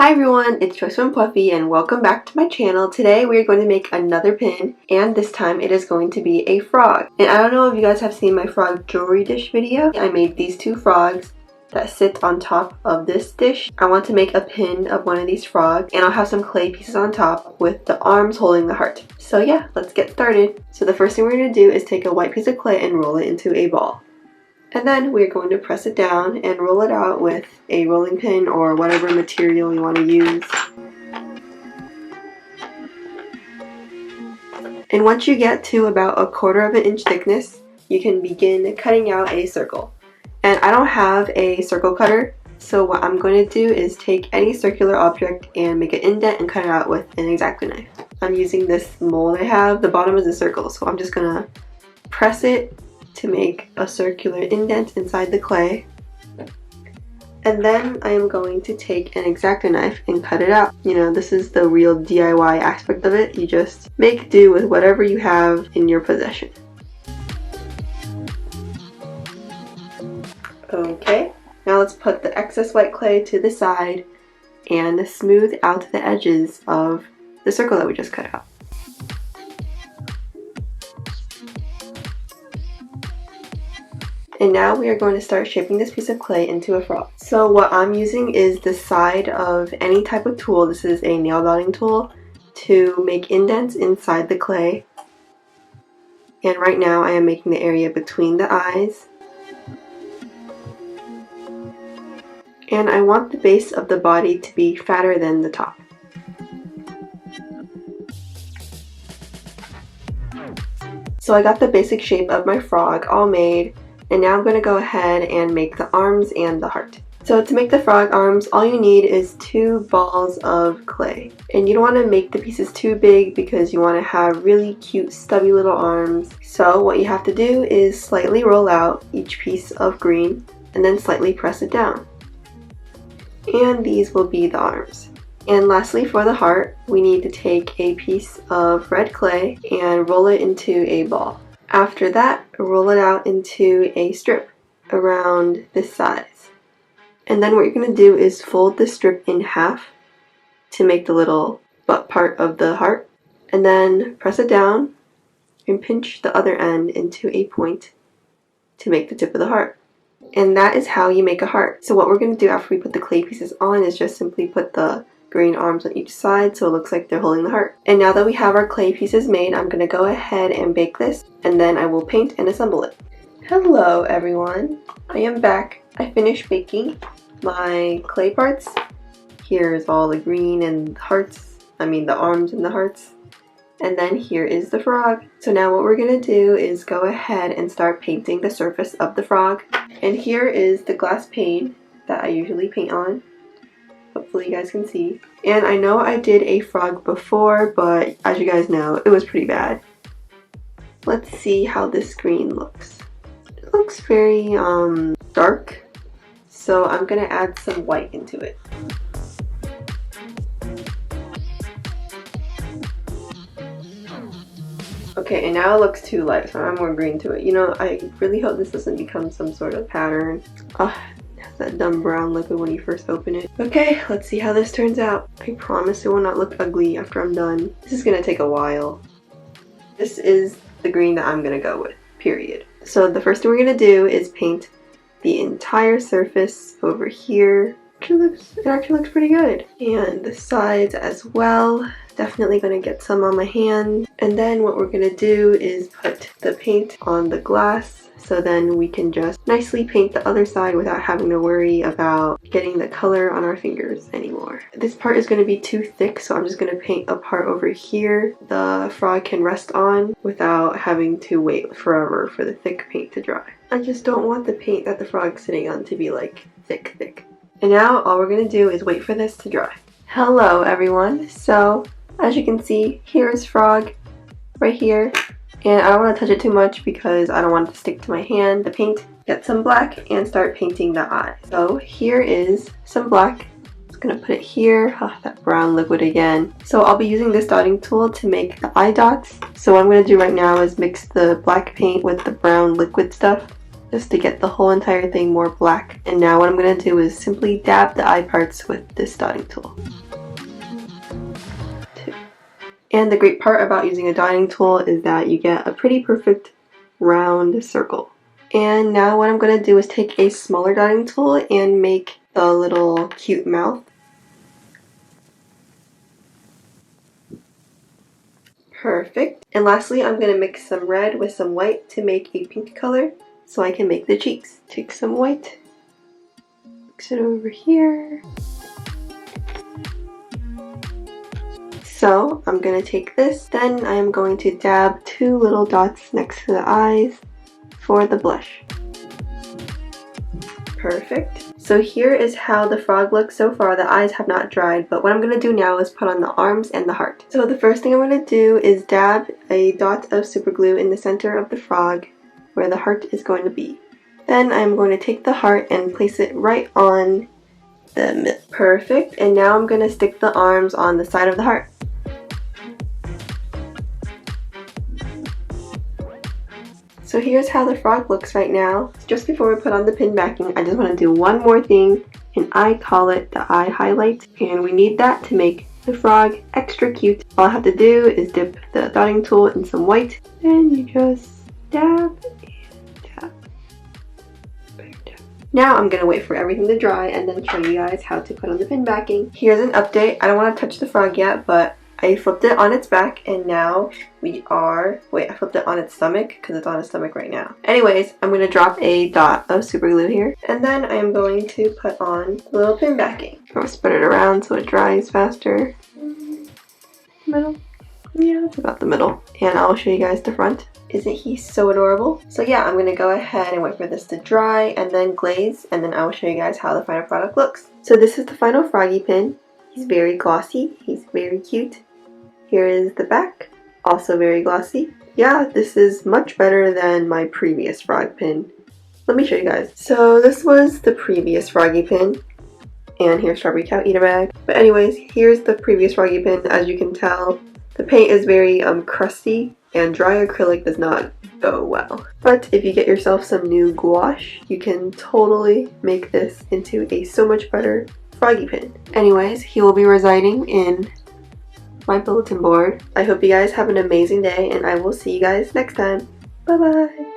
Hi everyone, it's Joyce from Pwuffy and welcome back to my channel. Today we are going to make another pin and this time it is going to be a frog. And I don't know if you guys have seen my frog jewelry dish video. I made these two frogs that sit on top of this dish. I want to make a pin of one of these frogs and I'll have some clay pieces on top with the arms holding the heart. So yeah, let's get started. So the first thing we're going to do is take a white piece of clay and roll it into a ball. And then we're going to press it down and roll it out with a rolling pin or whatever material you want to use. And once you get to about 1/4 of an inch thickness, you can begin cutting out a circle. And I don't have a circle cutter, so what I'm going to do is take any circular object and make an indent and cut it out with an X-Acto knife. I'm using this mold I have. The bottom is a circle, so I'm just going to press it to make a circular indent inside the clay. And then I am going to take an X-Acto knife and cut it out. You know, this is the real DIY aspect of it. You just make do with whatever you have in your possession. Okay, now let's put the excess white clay to the side and smooth out the edges of the circle that we just cut out. And now we are going to start shaping this piece of clay into a frog. So what I'm using is the side of any type of tool. This is a nail dotting tool to make indents inside the clay. And right now I am making the area between the eyes. And I want the base of the body to be fatter than the top. So I got the basic shape of my frog all made. And now I'm going to go ahead and make the arms and the heart. So to make the frog arms, all you need is 2 balls of clay. And you don't want to make the pieces too big because you want to have really cute stubby little arms. So what you have to do is slightly roll out each piece of green and then slightly press it down. And these will be the arms. And lastly, for the heart, we need to take a piece of red clay and roll it into a ball. After that, roll it out into a strip around this size. And then what you're going to do is fold the strip in half to make the little butt part of the heart. And then press it down and pinch the other end into a point to make the tip of the heart. And that is how you make a heart. So what we're going to do after we put the clay pieces on is just simply put the green arms on each side so it looks like they're holding the heart. And now that we have our clay pieces made, I'm going to go ahead and bake this and then I will paint and assemble it. Hello everyone, I am back. I finished baking my clay parts. Here's all the green and hearts, the arms and the hearts. And then here is the frog. So now what we're going to do is go ahead and start painting the surface of the frog. And here is the glass pane that I usually paint on. Hopefully you guys can see. And I know I did a frog before, but as you guys know, it was pretty bad. Let's see how this green looks. It looks very dark, so I'm gonna add some white into it. Okay, and now it looks too light, so I'm more green to it. You know, I really hope this doesn't become some sort of pattern. That dumb brown liquid when you first open it. Okay, let's see how this turns out. I promise it will not look ugly after I'm done. This is gonna take a while. This is the green that I'm gonna go with, period. So the first thing we're gonna do is paint the entire surface over here. It actually looks pretty good. And the sides as well. Definitely gonna get some on my hand. And then what we're gonna do is put the paint on the glass so then we can just nicely paint the other side without having to worry about getting the color on our fingers anymore. This part is going to be too thick, so I'm just going to paint a part over here the frog can rest on without having to wait forever for the thick paint to dry. I just don't want the paint that the frog's sitting on to be like thick. And now all we're going to do is wait for this to dry. Hello everyone, so as you can see, here is frog right here. And I don't want to touch it too much because I don't want it to stick to my hand. The paint, get some black and start painting the eye. So here is some black. I'm gonna put it here. That brown liquid again. So I'll be using this dotting tool to make the eye dots. So what I'm gonna do right now is mix the black paint with the brown liquid stuff just to get the whole entire thing more black. And now what I'm going to do is simply dab the eye parts with this dotting tool. And the great part about using a dotting tool is that you get a pretty perfect round circle. And now what I'm going to do is take a smaller dotting tool and make the little cute mouth. Perfect. And lastly, I'm going to mix some red with some white to make a pink color so I can make the cheeks. Take some white, mix it over here. So I'm going to take this, then I am going to dab 2 little dots next to the eyes for the blush. Perfect. So here is how the frog looks so far. The eyes have not dried, but what I'm going to do now is put on the arms and the heart. So the first thing I'm going to do is dab a dot of super glue in the center of the frog where the heart is going to be. Then I'm going to take the heart and place it right on the middle. Perfect. And now I'm going to stick the arms on the side of the heart. So here's how the frog looks right now. Just before we put on the pin backing, I just want to do one more thing, and I call it the eye highlight. And we need that to make the frog extra cute. All I have to do is dip the dotting tool in some white, and you just dab and dab. Now I'm going to wait for everything to dry and then show you guys how to put on the pin backing. Here's an update. I don't want to touch the frog yet, but I flipped it on its back, and now we are, wait, I flipped it on its stomach because it's on its stomach right now. Anyways, I'm going to drop a dot of super glue here, and then I am going to put on the little pin backing. I'm going to spread it around so it dries faster. Middle. Yeah, it's about the middle. And I'll show you guys the front. Isn't he so adorable? So yeah, I'm going to go ahead and wait for this to dry and then glaze, and then I will show you guys how the final product looks. So this is the final froggy pin. He's very glossy. He's very cute. Here is the back, also very glossy. Yeah, this is much better than my previous frog pin. Let me show you guys. So this was the previous froggy pin, and here's Strawberry Cow Eater Bag. But anyways, here's the previous froggy pin. As you can tell, the paint is very crusty, and dry acrylic does not go well. But if you get yourself some new gouache, you can totally make this into a so much better froggy pin. Anyways, he will be residing in my bulletin board. I hope you guys have an amazing day, and I will see you guys next time. Bye bye!